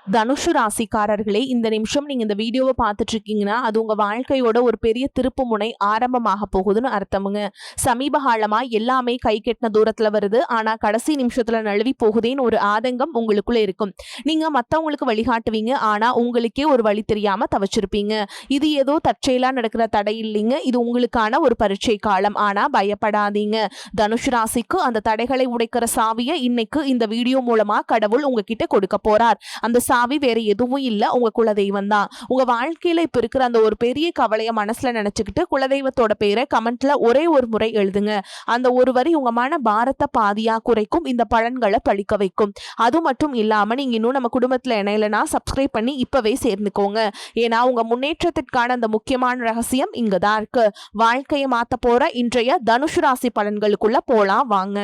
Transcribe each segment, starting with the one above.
தனுஷு ராசிக்காரர்களே, இந்த நிமிஷம் நீங்க இந்த வீடியோவை பார்த்துட்டு இருக்கீங்கன்னா அது உங்க வாழ்க்கையோட ஒரு பெரிய திருப்பு முனை ஆரம்பமாக போகுதுன்னு அர்த்தமுங்க. சமீப காலமா எல்லாமே கை கெட்டின தூரத்துல வருது, ஆனா கடைசி நிமிஷத்துல நழுவி போகுதேன்னு ஒரு ஆதங்கம் உங்களுக்குள்ள இருக்கும். நீங்க மத்தவங்களுக்கு வழிகாட்டுவீங்க, ஆனா உங்களுக்கே ஒரு வழி தெரியாம தவிச்சிருப்பீங்க. இது ஏதோ தற்செயலா நடக்கிற தடை இல்லைங்க, இது உங்களுக்கான ஒரு பரீட்சை காலம். ஆனா பயப்படாதீங்க. தனுஷு ராசிக்கு அந்த தடைகளை உடைக்கிற சாவியை இன்னைக்கு இந்த வீடியோ மூலமா கடவுள் உங்ககிட்ட கொடுக்க போறார். அந்த சாவி வேற எதுவும் இல்ல, உங்க குலதெய்வம் தான். உங்க வாழ்க்கையில இப்ப இருக்கிற அந்த ஒரு பெரிய கவலைய மனசுல நினைச்சுக்கிட்டு குலதெய்வத்தோட பேரை கமெண்ட்ல ஒரே ஒரு முறை எழுதுங்க. அந்த ஒரு வரி உங்க மன பாரத்தை பாதியா குறைக்கும், இந்த பலன்களை பழிக்க வைக்கும். அது மட்டும் இல்லாம நீங்க இன்னும் நம்ம குடும்பத்துல இணையலனா சப்ஸ்கிரைப் பண்ணி இப்பவே சேர்ந்துக்கோங்க. ஏன்னா உங்க முன்னேற்றத்திற்கான அந்த முக்கியமான ரகசியம் இங்கதான் இருக்கு. வாழ்க்கையை மாத்த போற இன்றைய தனுஷு ராசி பலன்களுக்குள்ள போலாம் வாங்க.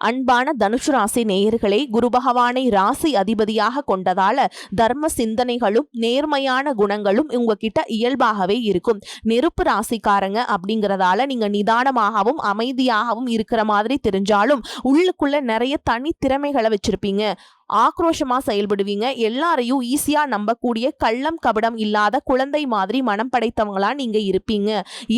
அன்பான தனுஷு ராசி நேயர்களை, குரு பகவானை ராசி அதிபதியாக கொண்டதால தர்ம சிந்தனைகளும் நேர்மையான குணங்களும் உங்ககிட்ட இயல்பாகவே இருக்கும். நெருப்பு ராசிக்காரங்க அப்படிங்கறதால நீங்க நிதானமாகவும் அமைதியாகவும் இருக்கிற மாதிரி தெரிஞ்சாலும் உள்ளுக்குள்ள நிறைய தனி திறமைகளை வச்சிருப்பீங்க. ஆக்ரோஷமா செயல்படுவீங்க. எல்லாரையும் ஈஸியா நம்பக்கூடிய கள்ளம் கபடம் இல்லாத குழந்தை மாதிரி மனம் படைத்தவங்களா நீங்க இருப்பீங்க.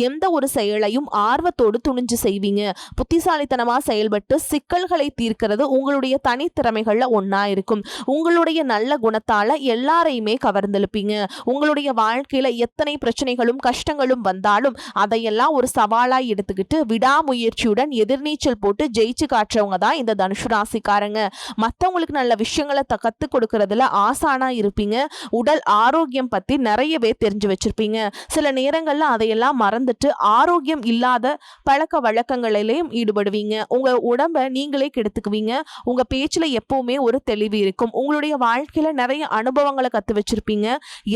எந்த ஒரு செயலையும் ஆர்வத்தோடு துணிஞ்சு செய்வீங்க. புத்திசாலித்தனமா செயல்பட்டு சிக்கல்களை தீர்க்கிறது உங்களுடைய தனித்திறமைகள்ல ஒன்னா இருக்கும். உங்களுடைய நல்ல குணத்தால எல்லாரையுமே கவர்ந்தெழுப்பீங்க. உங்களுடைய வாழ்க்கையில எத்தனை பிரச்சனைகளும் கஷ்டங்களும் வந்தாலும் அதையெல்லாம் ஒரு சவாலாய் எடுத்துக்கிட்டு விடாமுயற்சியுடன் எதிர்நீச்சல் போட்டு ஜெயிச்சு காட்டுறவங்க தான் இந்த தனுஷு ராசிக்காரங்க. மற்றவங்களுக்கு நல்ல விஷயங்களை கத்துக் கொடுக்கறதுல ஆசானா இருப்பீங்க. உடல் ஆரோக்கியம் பத்தி நிறையவே தெரிஞ்சு வச்சிருப்பீங்க. சில நேரங்கள்ல அதையெல்லாம் மறந்துட்டு ஆரோக்கியம் இல்லாத பழக்க வழக்கங்களிலேயும் ஈடுபடுவீங்க. உங்க உடம்ப நீங்களே கெடுத்துக்குவீங்க. உங்க பேச்சுல எப்பவுமே ஒரு தெளிவு இருக்கும். உங்களுடைய வாழ்க்கையில நிறைய அனுபவங்களை கத்து வச்சிருப்பீங்க.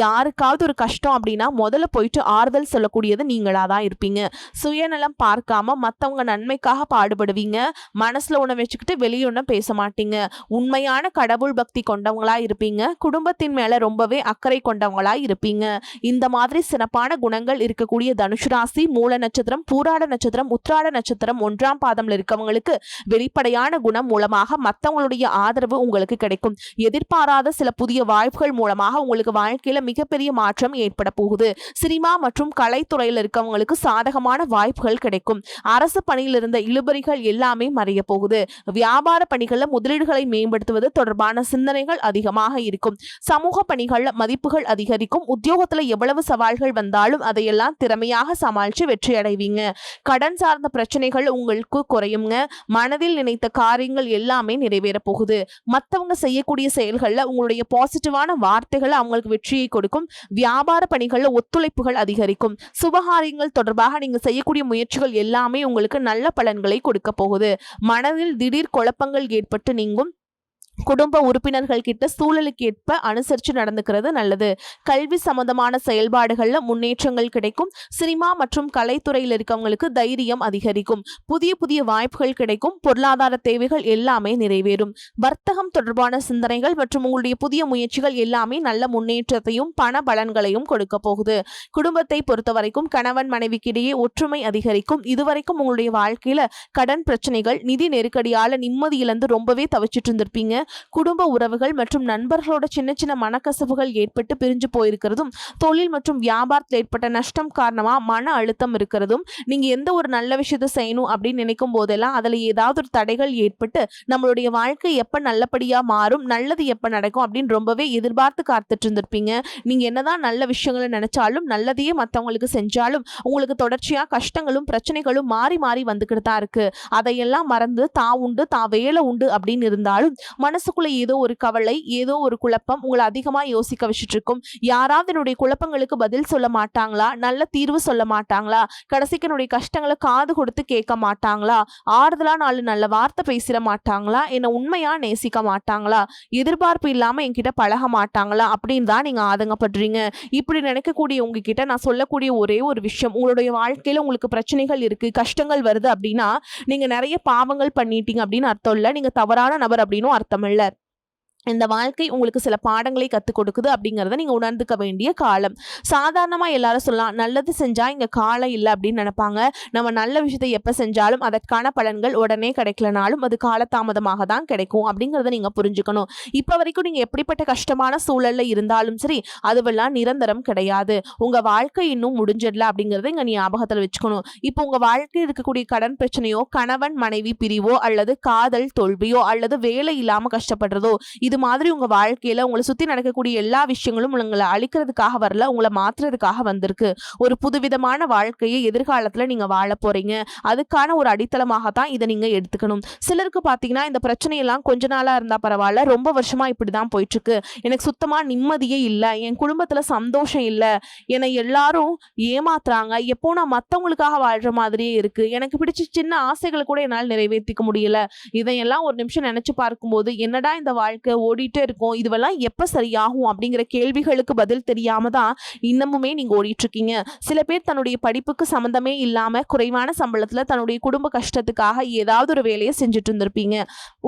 யாருக்காவது ஒரு கஷ்டம் அப்படின்னா முதல்ல போயிட்டு ஆறுதல் சொல்லக்கூடியது நீங்களா தான் இருப்பீங்க. சுயநலம் பார்க்காம மத்தவங்க நன்மைக்காக பாடுபடுவீங்க. மனசுல ஒண்ணு வச்சுக்கிட்டு வெளியொன்ன பேச மாட்டீங்க. உண்மையான கடவுள் பக்தி கொண்டவங்களா இருப்பீங்க. குடும்பத்தின் மேல ரொம்பவே அக்கறை கொண்டவங்களா இருப்பீங்க. இந்த மாதிரி சிறப்பான குணங்கள் இருக்கக்கூடிய தனுஷு ராசி மூல நட்சத்திரம், பூராட நட்சத்திரம், உத்திராட நட்சத்திரம் 1ஆம் பாதம்ல இருக்கவங்களுக்கு வெளிப்படையான குணம் மூலமாக மத்தவங்களுடைய ஆதரவு உங்களுக்கு கிடைக்கும். எதிர்பாராத சில புதிய வாய்ப்புகள் மூலமாக உங்களுக்கு வாழ்க்கையில மிகப்பெரிய மாற்றம் ஏற்பட போகுது. சினிமா மற்றும் கலைத்துறையில் இருக்கவங்களுக்கு சாதகமான வாய்ப்புகள் கிடைக்கும். அரசு பணியில் இருந்த இழுபறிகள் எல்லாமே மறைய போகுது. வியாபார பணிகள்ல முதலீடுகளை மேம்படுத்துவது தொடர்பான சிந்தனைகள் அதிகமாக இருக்கும். சமூக பணிகள்ல மதிப்புகள் அதிகரிக்கும். உத்தியோகத்துல எவ்வளவு சவால்கள் வந்தாலும் அதையெல்லாம் திறமையாக சமாளிச்சு வெற்றி அடைவீங்க. கடன் சார்ந்த பிரச்சனைகள் உங்களுக்கு குறையுங்க. மனதில் நினைத்த காரியங்கள் எல்லாமே நிறைவேற போகுது. மற்றவங்க செய்யக்கூடிய செயல்கள்ல உங்களுடைய பாசிட்டிவான வார்த்தைகள் அவங்களுக்கு வெற்றியை கொடுக்கும். வியாபார பணிகள்ல ஒத்துழைப்புகள் அதிகரிக்கும். சுபகாரியங்கள் தொடர்பாக நீங்க செய்யக்கூடிய முயற்சிகள் எல்லாமே உங்களுக்கு நல்ல பலன்களை கொடுக்க போகுது. மனதில் திடீர் குழப்பங்கள் ஏற்பட்டு நீங்கும். குடும்ப உறுப்பினர்கள் கிட்ட சூழலுக்கு ஏற்ப அனுசரித்து நடந்துக்கிறது நல்லது. கல்வி சம்பந்தமான செயல்பாடுகள்ல முன்னேற்றங்கள் கிடைக்கும். சினிமா மற்றும் கலைத்துறையில் இருக்கவங்களுக்கு தைரியம் அதிகரிக்கும். புதிய புதிய வாய்ப்புகள் கிடைக்கும். பொருளாதார தேவைகள் எல்லாமே நிறைவேறும். வர்த்தகம் தொடர்பான சிந்தனைகள் மற்றும் உங்களுடைய புதிய முயற்சிகள் எல்லாமே நல்ல முன்னேற்றத்தையும் பண பலன்களையும் கொடுக்க போகுது. குடும்பத்தை பொறுத்த வரைக்கும் கணவன் மனைவிக்கிடையே ஒற்றுமை அதிகரிக்கும். இதுவரைக்கும் உங்களுடைய வாழ்க்கையில கடன் பிரச்சனைகள், நிதி நெருக்கடியால நிம்மதி இழந்து ரொம்பவே தவிச்சிட்டு இருந்திருப்பீங்க. குடும்ப உறவுகள் மற்றும் நண்பர்களோட சின்ன சின்ன மனக்கசப்புகள் ஏற்பட்டு பிரிஞ்சு போயிருக்கிறதும், தொழில் மற்றும் வியாபாரத்தில் ஏற்பட்ட நஷ்டம் காரணமா மன அழுத்தம் இருக்கிறதும், நீங்க எந்த ஒரு நல்ல விஷயத்தை செய்யணும் அப்படின்னு நினைக்கும் போதெல்லாம் அதுல ஏதாவது ஒரு தடைகள் ஏற்பட்டு நம்மளுடைய வாழ்க்கை எப்ப நல்லபடியா மாறும், நல்லது எப்ப நடக்கும் அப்படின்னு ரொம்பவே எதிர்பார்த்து காத்துட்டு இருந்திருப்பீங்க. நீங்க என்னதான் நல்ல விஷயங்களை நினைச்சாலும், நல்லதையே மற்றவங்களுக்கு செஞ்சாலும் உங்களுக்கு தொடர்ச்சியா கஷ்டங்களும் பிரச்சனைகளும் மாறி மாறி வந்துகிட்டு தான் இருக்கு. அதையெல்லாம் மறந்து தான் உண்டு தான் வேலை உண்டு அப்படின்னு இருந்தாலும் மனசுக்குள்ள ஏதோ ஒரு கவலை, ஏதோ ஒரு குழப்பம் உங்களை அதிகமா யோசிக்க வச்சுட்டு இருக்கும். யாராவது என்னுடைய குழப்பங்களுக்கு பதில் சொல்ல மாட்டாங்களா, நல்ல தீர்வு சொல்ல மாட்டாங்களா, கடைசிக்கு என்னுடைய கஷ்டங்களை காது கொடுத்து கேட்க மாட்டாங்களா, ஆறுதலா 4 நல்ல வார்த்தை பேசிட மாட்டாங்களா, என்னை உண்மையா நேசிக்க மாட்டாங்களா, எதிர்பார்ப்பு இல்லாம என்கிட்ட பழக மாட்டாங்களா அப்படின்னு தான் நீங்க ஆதங்கப்படுறீங்க. இப்படி நினைக்கக்கூடிய உங்ககிட்ட நான் சொல்லக்கூடிய ஒரே ஒரு விஷயம், உங்களுடைய வாழ்க்கையில உங்களுக்கு பிரச்சனைகள் இருக்கு, கஷ்டங்கள் வருது அப்படின்னா நீங்க நிறைய பாவங்கள் பண்ணிட்டீங்க அப்படின்னு அர்த்தம் இல்ல. நீங்க தவறான நபர் அப்படின்னு அர்த்தம் இல்ல. இந்த வாழ்க்கை உங்களுக்கு சில பாடங்களை கத்துக் கொடுக்குது அப்படிங்கிறத நீங்க உணர்ந்துக்க வேண்டிய காலம். சாதாரணமா எல்லாரும் சொல்லலாம், நல்லது செஞ்சா இங்க காலம் இல்லை அப்படின்னு நினைப்பாங்க. நம்ம நல்ல விஷயத்தை எப்ப செஞ்சாலும் அதற்கான பலன்கள் உடனே கிடைக்கலனாலும் அது காலதாமதமாக தான் கிடைக்கும் அப்படிங்கிறத நீங்க புரிஞ்சுக்கணும். இப்ப வரைக்கும் நீங்க எப்படிப்பட்ட கஷ்டமான சூழல்ல இருந்தாலும் சரி, அதுவெல்லாம் நிரந்தரம் கிடையாது. உங்க வாழ்க்கை இன்னும் முடிஞ்சிடல அப்படிங்கறத இங்க ஞாபகத்துல வச்சுக்கணும். இப்போ உங்க வாழ்க்கையில் இருக்கக்கூடிய கடன் பிரச்சனையோ, கணவன் மனைவி பிரிவோ, அல்லது காதல் தோல்வியோ, அல்லது வேலை இல்லாம கஷ்டப்படுறதோ, இது மாதிரி உங்க வாழ்க்கையில உங்களை சுத்தி நடக்கக்கூடிய எல்லா விஷயங்களும் உங்களை அழிக்கிறதுக்காக வரல, உங்களை மாத்துறதுக்காக வந்திருக்கு. ஒரு புதுவிதமான வாழ்க்கையை எதிர்காலத்துல நீங்க வாழ போறீங்க. அதுக்கான ஒரு அடித்தளமாக தான் இதை நீங்க எடுத்துக்கணும். சிலருக்கு பாத்தீங்கன்னா இந்த பிரச்சனையெல்லாம் கொஞ்ச நாளா இருந்தா பரவாயில்ல, ரொம்ப வருஷமா இப்படிதான் போயிட்டு இருக்கு, எனக்கு சுத்தமா நிம்மதியே இல்லை, என் குடும்பத்துல சந்தோஷம் இல்லை, என்னை எல்லாரும் ஏமாத்துறாங்க, எப்போ நான் மத்தவங்களுக்காக வாழ்ற மாதிரியே இருக்கு, எனக்கு பிடிச்ச சின்ன ஆசைகளை கூட என்னால் நிறைவேற்றிக்க முடியல, இதையெல்லாம் ஒரு நிமிஷம் நினைச்சு பார்க்கும்போது என்னடா இந்த வாழ்க்கை ஓடிட்டே இருக்கும், இதுவெல்லாம் எப்ப சரியாகும் அப்படிங்கிற கேள்விகளுக்கு பதில் தெரியாம தான் இன்னமுமே நீங்க ஓடிட்டு இருக்கீங்க. சில பேர் தன்னுடைய படிப்புக்கு சம்பந்தமே இல்லாம குறைவான சம்பளத்துல தன்னுடைய குடும்ப கஷ்டத்துக்காக ஏதாவது ஒரு வேலையை செஞ்சுட்டு இருந்திருப்பீங்க.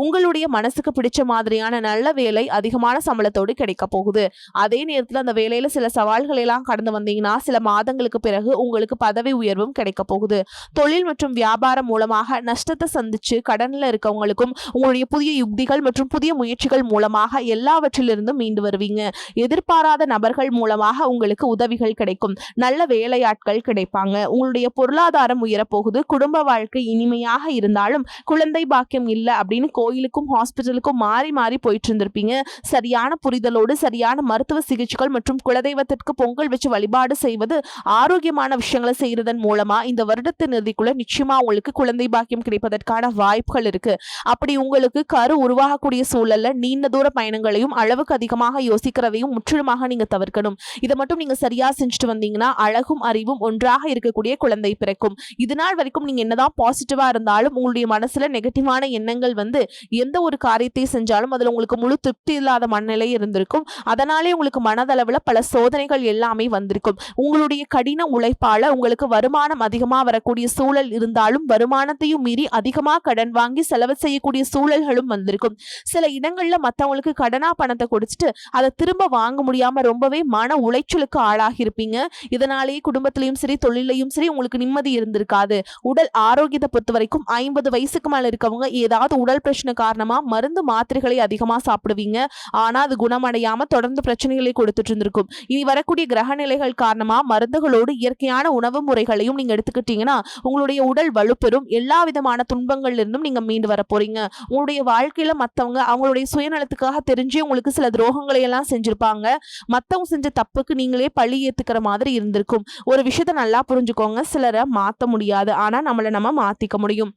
உங்களுடைய மனசுக்கு பிடிச்ச மாதிரியான நல்ல வேலை அதிகமான சம்பளத்தோடு கிடைக்க போகுது. அதே நேரத்துல அந்த வேலையில சில சவால்களை எல்லாம் கடந்து வந்தீங்கன்னா சில மாதங்களுக்கு பிறகு உங்களுக்கு பதவி உயர்வும் கிடைக்க போகுது. தொழில் மற்றும் வியாபாரம் மூலமாக நஷ்டத்தை சந்திச்சு கடன்ல இருக்கவங்களுக்கும் உங்களுடைய புதிய யுக்திகள் மற்றும் புதிய முயற்சிகள் மூலமாக எல்லாவற்றிலிருந்தும் மீண்டு வருவீங்க. எதிர்பாராத நபர்கள் மூலமாக உங்களுக்கு உதவிகள் கிடைக்கும். நல்ல வேலையாட்கள் கிடைப்பாங்க. உங்களுடைய பொருளாதாரம் உயரப்போகுது. குடும்ப வாழ்க்கை இனிமையாக இருந்தாலும் குழந்தை பாக்கியம் இல்லை அப்படின்னு கோயிலுக்கும் ஹாஸ்பிட்டலுக்கும் மாறி மாறி போயிட்டு இருந்திருப்பீங்க. சரியான புரிதலோடு சரியான மருத்துவ சிகிச்சைகள் மற்றும் குலதெய்வத்திற்கு பொங்கல் வச்சு வழிபாடு செய்வது, ஆரோக்கியமான விஷயங்களை செய்யறதன் மூலமா இந்த வருடத்தின் இறுதிக்குள்ள நிச்சயமா உங்களுக்கு குழந்தை பாக்கியம் கிடைப்பதற்கான வாய்ப்புகள் இருக்கு. அப்படி உங்களுக்கு கரு உருவாகக்கூடிய சூழல்ல நீண்ட தூர பயணங்களையும் அளவுக்கு அதிகமாக யோசிக்கிறதையும் முற்றிலுமாக நீங்க தவிர்க்கணும். இதை மட்டும் நீங்க சரியா செஞ்சுட்டு வந்தீங்கன்னா அழகும் அறிவும் ஒன்றாக இருக்கக்கூடிய குழந்தை பிறக்கும். இது நாள் வரைக்கும் நீங்க என்னதான் பாசிட்டிவா இருந்தாலும் உங்களுடைய மனசுல நெகட்டிவான எண்ணங்கள் வந்து எந்த ஒரு காரியத்தை செஞ்சாலும் அதுல உங்களுக்கு முழு திருப்தி இல்லாத மனநிலை இருந்திருக்கும். அதனாலே உங்களுக்கு மனதளவுல பல சோதனைகள் எல்லாமே வந்திருக்கும். உங்களுடைய கடின உழைப்பால உங்களுக்கு வருமானம் அதிகமா வரக்கூடிய சூழல் இருந்தாலும் வருமானத்தையும் மீறி அதிகமா கடன் வாங்கி செலவு செய்யக்கூடிய சூழல்களும் வந்திருக்கும். சில இடங்கள்ல மத்தவங்களுக்கு கடனா பணத்தை கொடுத்துட்டு அதை திரும்ப வாங்க முடியாம ரொம்பவே மன உளைச்சலுக்கு ஆளாகி இருப்பீங்க. இதனாலேயே குடும்பத்திலையும் சரி தொழிலையும் சரி உங்களுக்கு நிம்மதி இருந்திருக்காது. உடல் ஆரோக்கியத்தை பொறுத்த வரைக்கும் 50 வயசுக்கு மேல இருக்கவங்க ஏதாவது உடல் பிரச்சனை காரணமா மருந்து மாத்திரைகளை அதிகமா சாப்பிடுவீங்க. ஆனா அது குணமடையாம தொடர்ந்து பிரச்சனைகளை கொடுத்துட்டு இருந்திருக்கும். இனி வரக்கூடிய கிரக நிலைகள் காரணமா மருந்துகளோடு இயற்கையான உணவு முறைகளையும் நீங்க எடுத்துக்கிட்டீங்கன்னா உங்களுடைய உடல் வலுப்பெறும். எல்லா விதமான துன்பங்கள்ல இருந்தும் நீங்க மீண்டு வர போறீங்க. உங்களுடைய வாழ்க்கையில மத்தவங்க அவங்களுடைய சுயநலத்துக்காக தெரிஞ்சு உங்களுக்கு சில துரோகங்களை எல்லாம் செஞ்சிருப்பாங்க. மத்தவங்க செஞ்ச தப்புக்கு நீங்களே பழி ஏத்துக்கிற மாதிரி இருந்திருக்கும். ஒரு விஷயத்த நல்லா புரிஞ்சுக்கோங்க, சிலரை மாத்த முடியாது, ஆனா நம்மளை நம்ம மாத்திக்க முடியும்.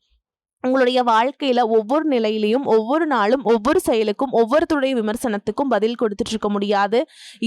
உங்களுடைய வாழ்க்கையில ஒவ்வொரு நிலையிலையும் ஒவ்வொரு நாளும் ஒவ்வொரு செயலுக்கும் ஒவ்வொருத்தருடைய விமர்சனத்துக்கும் பதில் கொடுத்துட்டு இருக்க முடியாது.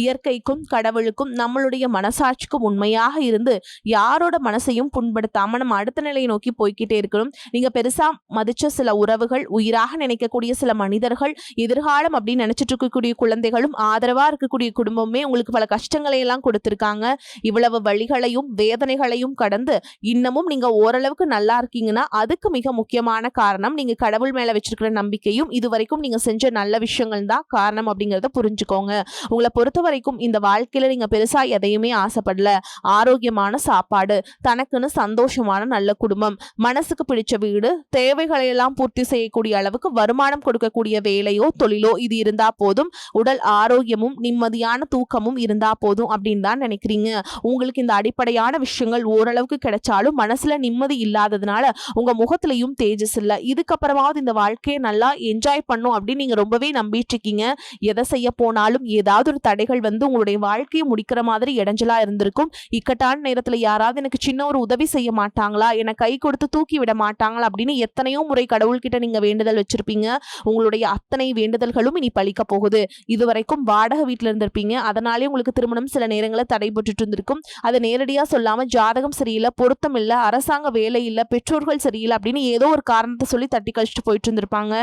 இயற்கைக்கும் கடவுளுக்கும் நம்மளுடைய மனசாட்சிக்கும் உண்மையாக இருந்து யாரோட மனசையும் புண்படுத்தாம நம்ம அடுத்த நிலையை நோக்கி போய்கிட்டே இருக்கணும். நீங்க பெருசா மதிச்ச சில உறவுகள், உயிராக நினைக்கக்கூடிய சில மனிதர்கள், எதிர்காலம் அப்படின்னு நினைச்சிட்டு இருக்கக்கூடிய குழந்தைகளும் ஆதரவா இருக்கக்கூடிய குடும்பமே உங்களுக்கு பல கஷ்டங்களை எல்லாம் கொடுத்திருக்காங்க. இவ்வளவு வழிகளையும் வேதனைகளையும் கடந்து இன்னமும் நீங்க ஓரளவுக்கு நல்லா இருக்கீங்கன்னா அதுக்கு மிக முக்கியமான காரணம் நீங்க கடவுள் மேல வச்சிருக்கிற நம்பிக்கையும் இதுவரைக்கும் நீங்க செஞ்ச நல்ல விஷயங்கள் தான் காரணம் அப்படிங்கறத புரிஞ்சுக்கோங்க. உங்களை பொறுத்த வரைக்கும் இந்த வாழ்க்கையில நீங்க பெருசா எதையுமே ஆசைப்படல. ஆரோக்கியமான சாப்பாடு, தனக்குன்னு சந்தோஷமான நல்ல குடும்பம், மனசுக்கு பிடிச்ச வீடு, தேவைகளை எல்லாம் பூர்த்தி செய்யக்கூடிய அளவுக்கு வருமானம் கொடுக்கக்கூடிய வேலையோ தொழிலோ இது இருந்தா போதும். உடல் ஆரோக்கியமும் நிம்மதியான தூக்கமும் இருந்தா போதும் அப்படின்னு தான் நினைக்கிறீங்க. உங்களுக்கு இந்த அடிப்படையான விஷயங்கள் ஓரளவுக்கு கிடைச்சாலும் மனசுல நிம்மதி இல்லாததுனால உங்க முகத்திலையும் தேஜஸ் இல்ல. இதுக்கப்புறமாவது இந்த வாழ்க்கையை நல்லா என்ஜாய் பண்ணும் அப்படின்னு நீங்க ரொம்பவே நம்பிட்டு இருக்கீங்க. எதை செய்ய போனாலும் ஏதாவது ஒரு தடைகள் வந்து உங்களுடைய வாழ்க்கையை முடிக்கிற மாதிரி இடைஞ்சலா இருந்திருக்கும். இக்கட்டான நேரத்துல யாராவது எனக்கு சின்ன ஒரு உதவி செய்ய மாட்டாங்களா, என்னை கை கொடுத்து தூக்கி விட மாட்டாங்களா அப்படின்னு எத்தனையோ முறை கடவுள்கிட்ட நீங்க வேண்டுதல் வச்சிருப்பீங்க. உங்களுடைய அத்தனை வேண்டுதல்களும் இனி பலிக்க போகுது. இதுவரைக்கும் வாடகை வீட்டுல இருந்திருப்பீங்க. அதனாலே உங்களுக்கு திருமணம் சில நேரங்களில் தடைபட்டு இருந்திருக்கும். அதை நேரடியா சொல்லாம ஜாதகம் சரியில்லை, பொருத்தம் இல்லை, அரசாங்க வேலை இல்லை, பெற்றோர்கள் சரியில்லை அப்படின்னு ஏதோ ஒரு காரணத்தை சொல்லி தட்டி கழிச்சிட்டு போயிட்டு இருந்திருப்பாங்க.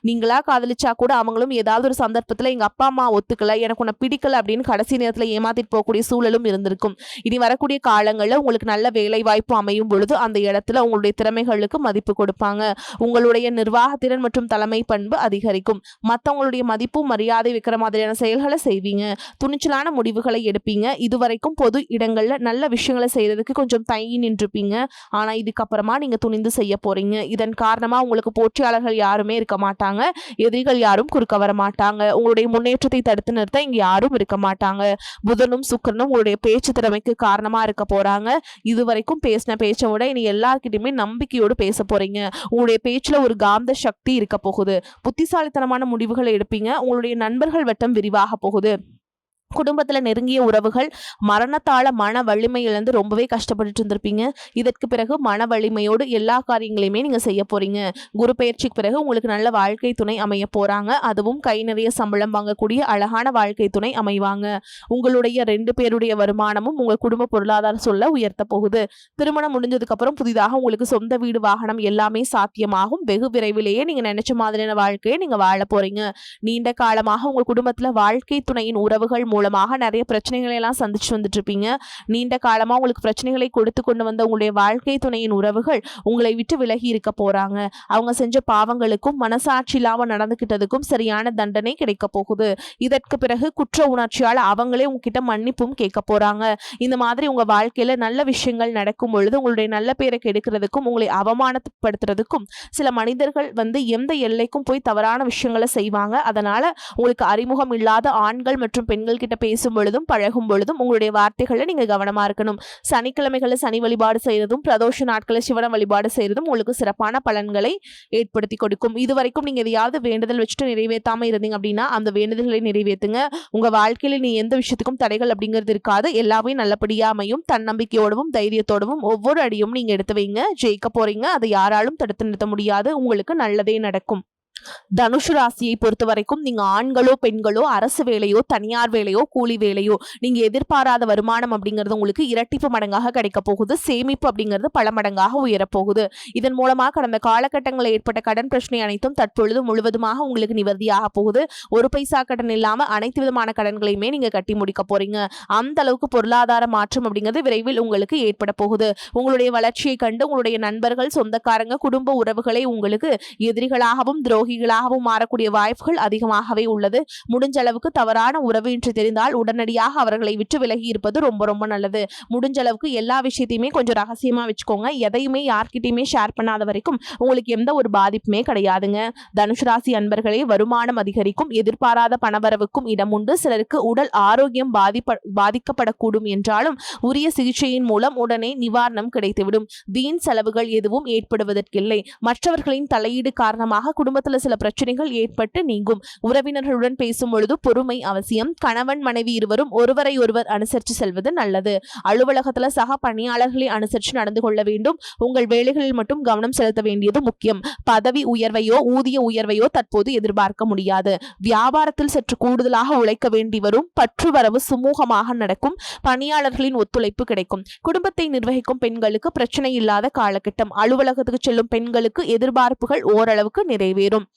நீங்களா காதலிச்சா கூட அவங்களும் ஏதாவது ஒரு சந்தர்ப்பத்துல எங்க அப்பா அம்மா ஒத்துக்கல, எனக்கு உன்னை பிடிக்கல அப்படின்னு கடைசி நேரத்துல ஏமாத்திட்டு போகக்கூடிய சூழலும் இருந்திருக்கும். இனி வரக்கூடிய காலங்கள்ல உங்களுக்கு நல்ல வேலை வாய்ப்பு அமையும் பொழுது அந்த இடத்துல உங்களுடைய திறமைகளுக்கு மதிப்பு கொடுப்பாங்க. உங்களுடைய நிர்வாகத்திறன் மற்றும் தலைமை பண்பு அதிகரிக்கும். மற்றவங்களுடைய மதிப்பும் மரியாதை வைக்கிற மாதிரியான செயல்களை செய்வீங்க. துணிச்சலான முடிவுகளை எடுப்பீங்க. இதுவரைக்கும் பொது இடங்கள்ல நல்ல விஷயங்களை செய்யறதுக்கு கொஞ்சம் தயங்கி நின்றுப்பீங்க. ஆனா இதுக்கப்புறமா நீங்க துணிந்து செய்ய போறீங்க. இதன் காரணமா உங்களுக்கு போட்டியாளர்கள் யாருமே இருக்க மாட்டாங்க. எதிரிகள் யாரும் குறுக்க வர மாட்டாங்க. உங்களுடைய முன்னேற்றத்தை தடுத்து நிறுத்த இங்க யாரும் இருக்க மாட்டாங்க. புதனும் சுக்கிரனும் உங்களுடைய பேச்சு திறமைக்கு காரணமா இருக்க போறாங்க. இதுவரைக்கும் பேசின பேச்சை விட இனி எல்லார்கிட்டயுமே நம்பிக்கையோடு பேச போறீங்க. உங்களுடைய பேச்சுல ஒரு காந்த சக்தி இருக்க போகுது. புத்திசாலித்தனமான முடிவுகளை எடுப்பீங்க. உங்களுடைய நண்பர்கள் வட்டம் விரிவாக போகுது. குடும்பத்துல நெருங்கிய உறவுகள் மரணத்தால மன வலிமை இழந்து ரொம்பவே கஷ்டப்பட்டுட்டு இருந்திருப்பீங்க. இதற்கு பிறகு மன வலிமையோடு எல்லா காரியங்களையுமே நீங்க செய்ய போறீங்க. குரு பயிற்சிக்கு பிறகு உங்களுக்கு நல்ல வாழ்க்கை துணை அமைய போறாங்க. அதுவும் கை நிறைய சம்பளம் வாங்கக்கூடிய அழகான வாழ்க்கை துணை அமைவாங்க. உங்களுடைய 2 பேருடைய வருமானமும் உங்க குடும்ப பொருளாதார சொல்ல உயர்த்த போகுது. திருமணம் முடிஞ்சதுக்கு அப்புறம் புதிதாக உங்களுக்கு சொந்த வீடு வாகனம் எல்லாமே சாத்தியமாகும். வெகு விரைவிலேயே நீங்க நினைச்ச மாதிரியான வாழ்க்கையை நீங்க வாழ போறீங்க. நீண்ட காலமாக உங்க குடும்பத்துல வாழ்க்கை துணையின் உறவுகள் மூலமாக நிறைய பிரச்சனைகளை எல்லாம் சந்திச்சு வந்துட்டு இருப்பீங்க. நீண்ட காலமா உங்களுக்கு பிரச்சனைகளை கொடுத்து கொண்டு வந்த உங்களுடைய வாழ்க்கை துணையின் உறவுகள் உங்களை விட்டு விலகி இருக்க போறாங்க. அவங்க செஞ்ச பாவங்களுக்கும் மனசாட்சி இல்லாம நடந்துகிட்டதுக்கும் சரியான தண்டனை கிடைக்க போகுது. இதற்கு பிறகு குற்ற உணர்ச்சியால் அவங்களே உங்ககிட்ட மன்னிப்பும் கேட்க போறாங்க. இந்த மாதிரி உங்க வாழ்க்கையில நல்ல விஷயங்கள் நடக்கும் பொழுது உங்களுடைய நல்ல பேரை கெடுக்கிறதுக்கும் உங்களை அவமானப்படுத்துறதுக்கும் சில மனிதர்கள் எந்த எல்லைக்கும் போய் தவறான விஷயங்களை செய்வாங்க. அதனால உங்களுக்கு அறிமுகம் இல்லாத ஆண்கள் மற்றும் பெண்கள் கிட்ட பேசும் பொழுதும் பழகும் பொழுதும் உங்களுடைய வார்த்தைகளை நீங்க கவனமா இருக்கணும். சனிக்கிழமைகளை சனி வழிபாடு செய்யறதும் பிரதோஷ நாட்களை சிவன வழிபாடு செய்யறதும் உங்களுக்கு சிறப்பான பலன்களை ஏற்படுத்தி கொடுக்கும். இதுவரைக்கும் நீங்க எதையாவது வேண்டுதல் வச்சுட்டு நிறைவேற்றாம இருந்தீங்க அப்படின்னா அந்த வேண்டுதல்களை நிறைவேற்றுங்க. உங்க வாழ்க்கையில நீ எந்த விஷயத்துக்கும் தடைகள் அப்படிங்கிறது இருக்காது. எல்லாமே நல்லபடியா அமையும். தன்னம்பிக்கையோடவும் தைரியத்தோடவும் ஒவ்வொரு அடியும் நீங்க எடுத்து வைங்க. ஜெயிக்க போறீங்க. அதை யாராலும் தடுத்து நிறுத்த முடியாது. உங்களுக்கு நல்லதே நடக்கும். தனுசு ராசியை பொறுத்த வரைக்கும் நீங்க ஆண்களோ பெண்களோ அரசு வேலையோ தனியார் வேலையோ கூலி வேலையோ நீங்க எதிர்பாராத வருமானம் அப்படிங்கிறது உங்களுக்கு இரட்டிப்பு மடங்காக கிடைக்க போகுது. சேமிப்பு அப்படிங்கிறது பல மடங்காக உயரப்போகுது. இதன் மூலமாக கடந்த காலகட்டங்களில் ஏற்பட்ட கடன் பிரச்சனை அனைத்தும் தற்பொழுது முழுவதுமாக உங்களுக்கு நிவர்த்தியாக போகுது. ஒரு பைசா கடன் இல்லாம அனைத்து விதமான கடன்களையுமே நீங்க கட்டி முடிக்க போறீங்க. அந்த அளவுக்கு பொருளாதார மாற்றம் அப்படிங்கிறது விரைவில் உங்களுக்கு ஏற்பட போகுது. உங்களுடைய வளர்ச்சியை கண்டு உங்களுடைய நண்பர்கள் சொந்தக்காரங்க குடும்ப உறவுகளை உங்களுக்கு எதிரிகளாகவும் துரோகிகளாகவும் மாறக்கூடிய வாய்ப்புகள் அதிகமாகவே உள்ளது. முடிஞ்ச அளவுக்கு தவறான உறவு என்று தெரிந்தால் உடனடியாக அவர்களை விட்டு விலகி இருப்பது ரொம்ப ரொம்ப நல்லது. முடிஞ்ச அளவுக்கு எல்லா விஷயத்தையுமே கொஞ்சம் ரகசியமா வச்சுக்கோங்க. எதையுமே யார்கிட்டயுமே ஷேர் பண்ணாத வரைக்கும் உங்களுக்கு எந்த ஒரு பாதிப்புமே கிடையாதுங்க. தனுசு ராசி அன்பர்களே, வருமானம் அதிகரிக்கும். எதிர்பாராத பணவரவுக்கும் இடம் உண்டு. சிலருக்கு உடல் ஆரோக்கியம் பாதிக்கப்படக்கூடும் என்றாலும் உரிய சிகிச்சையின் மூலம் உடனே நிவாரணம் கிடைத்துவிடும். வீண் செலவுகள் எதுவும் ஏற்படுவதற்கில்லை. மற்றவர்களின் தலையீடு காரணமாக குடும்பத்தில் சில பிரச்சனைகள் ஏற்பட்டு நீங்கும். உறவினர்களுடன் பேசும் பொழுது பொறுமை அவசியம். கணவன் மனைவி இருவரும் ஒருவரை ஒருவர் அனுசரித்து செல்வது நல்லது. அலுவலகத்துல சக பணியாளர்களை அனுசரித்து நடந்து கொள்ள வேண்டும். உங்கள் வேலைகளில் மட்டும் கவனம் செலுத்த வேண்டியது முக்கியம். பதவி உயர்வையோ ஊதிய உயர்வையோ தற்போது எதிர்பார்க்க முடியாது. வியாபாரத்தில் சற்று கூடுதலாக உழைக்க வேண்டி வரும். பற்று வரவு சுமூகமாக நடக்கும். பணியாளர்களின் ஒத்துழைப்பு கிடைக்கும். குடும்பத்தை நிர்வகிக்கும் பெண்களுக்கு பிரச்சனை இல்லாத காலகட்டம். அலுவலகத்துக்கு செல்லும் பெண்களுக்கு எதிர்பார்ப்புகள் ஓரளவுக்கு நிறைவேறும்.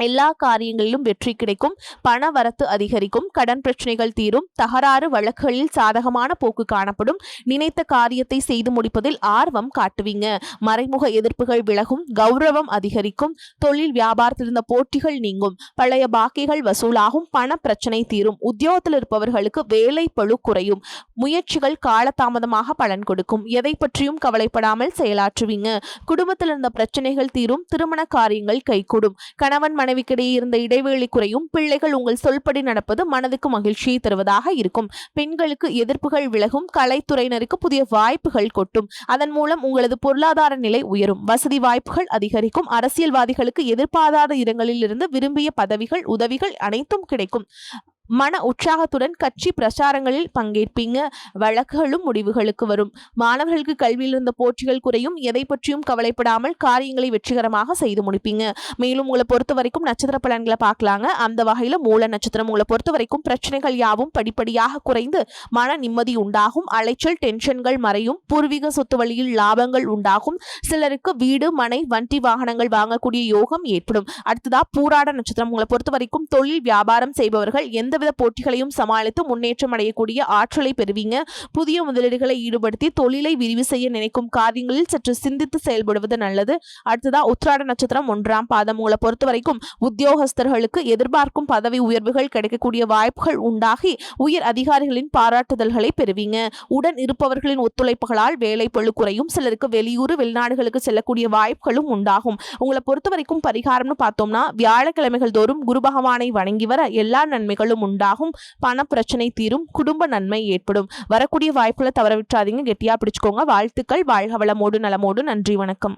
எல்லா காரியங்களிலும் வெற்றி கிடைக்கும். பண வரத்து அதிகரிக்கும். கடன் பிரச்சனைகள் தீரும். தகராறு வழக்குகளில் சாதகமான போக்கு காணப்படும். நினைத்த காரியத்தை செய்து முடிப்பதில் ஆர்வம் காட்டுவீங்க. மறைமுக எதிர்ப்புகள் விலகும். கௌரவம் அதிகரிக்கும். தொழில் வியாபாரத்தில் இருந்த போட்டிகள் நீங்கும். பழைய பாக்கிகள் வசூலாகும். பண பிரச்சனை தீரும். உத்தியோகத்தில் இருப்பவர்களுக்கு வேலை பளு குறையும். முயற்சிகள் காலதாமதமாக பலன் கொடுக்கும். எதை பற்றியும் கவலைப்படாமல் செயலாற்றுவீங்க. குடும்பத்தில் இருந்த பிரச்சனைகள் தீரும். திருமண காரியங்கள் கைகூடும். கணவன் மனைவிக்கிடையே இருந்த இடைவெளி குறையும். பிள்ளைகள் உங்கள் சொல்படி நடப்பது மனதுக்கு மகிழ்ச்சியை தருவதாக இருக்கும். பெண்களுக்கு எதிர்ப்புகள் விலகும். கலைத்துறையினருக்கு புதிய வாய்ப்புகள் கொட்டும். அதன் மூலம் உங்களது பொருளாதார நிலை உயரும். வசதி வாய்ப்புகள் அதிகரிக்கும். அரசியல்வாதிகளுக்கு எதிர்பாராத இடங்களில் இருந்து விரும்பிய பதவிகள் உதவிகள் அனைத்தும் கிடைக்கும். மன உற்சாகத்துடன் கட்சி பிரச்சாரங்களில் பங்கேற்பீங்க. வழக்குகளும் முடிவுகளுக்கு வரும். மாணவர்களுக்கு கல்வியில் இருந்த போட்டிகள் குறையும். எதை பற்றியும் கவலைப்படாமல் காரியங்களை வெற்றிகரமாக செய்து முடிப்பீங்க. மேலும் உங்களை பொறுத்த வரைக்கும் நட்சத்திர பலன்களை பார்க்கலாங்க. அந்த வகையில மூல நட்சத்திரம் உங்களை பொறுத்த வரைக்கும் பிரச்சனைகள் யாவும் படிப்படியாக குறைந்து மன நிம்மதி உண்டாகும். அலைச்சல் டென்ஷன்கள் மறையும். பூர்வீக சொத்து வழியில் லாபங்கள் உண்டாகும். சிலருக்கு வீடு மனை வண்டி வாகனங்கள் வாங்கக்கூடிய யோகம் ஏற்படும். அடுத்ததா பூராட நட்சத்திரம் உங்களை பொறுத்த வரைக்கும் தொழில் வியாபாரம் செய்பவர்கள் எந்தவித போட்டிகளையும் சமாளித்து முன்னேற்றம் அடையக்கூடிய ஆற்றலை பெறுவீங்க. புதிய முதலீடுகளை ஈடுபடுத்தி தொழிலை விரிவு செய்ய நினைக்கும் காரியங்களில் சற்று சிந்தித்து செயல்படுவது நல்லது. அடுத்ததா உத்திராட நட்சத்திரம் 1ஆம் பாதம் உங்களை பொறுத்த வரைக்கும் உத்தியோகஸ்தர்களுக்கு எதிர்பார்க்கும் பதவி உயர்வுகள் கிடைக்கக்கூடிய வாய்ப்புகள் உண்டாகி உயர் அதிகாரிகளின் பாராட்டுதல்களை பெறுவீங்க. உடன் இருப்பவர்களின் ஒத்துழைப்புகளால் வேலை பளு குறையும். சிலருக்கு வெளியூர் வெளிநாடுகளுக்கு செல்லக்கூடிய வாய்ப்புகளும் உண்டாகும். உங்களை பொறுத்த வரைக்கும் பரிகாரம்னு பார்த்தோம்னா வியாழக்கிழமைகள் தோறும் குரு பகவானை வணங்கி வர எல்லா நன்மைகளும் உண்டாகும். பண பிரச்சனை தீரும். குடும்ப நன்மை ஏற்படும். வரக்கூடிய வாய்ப்புகளை தவற விட்டுறாதீங்க. கெட்டியா பிடிச்சுக்கோங்க. வாழ்த்துக்கள். வாழ்க வளமோடு நலமோடு. நன்றி, வணக்கம்.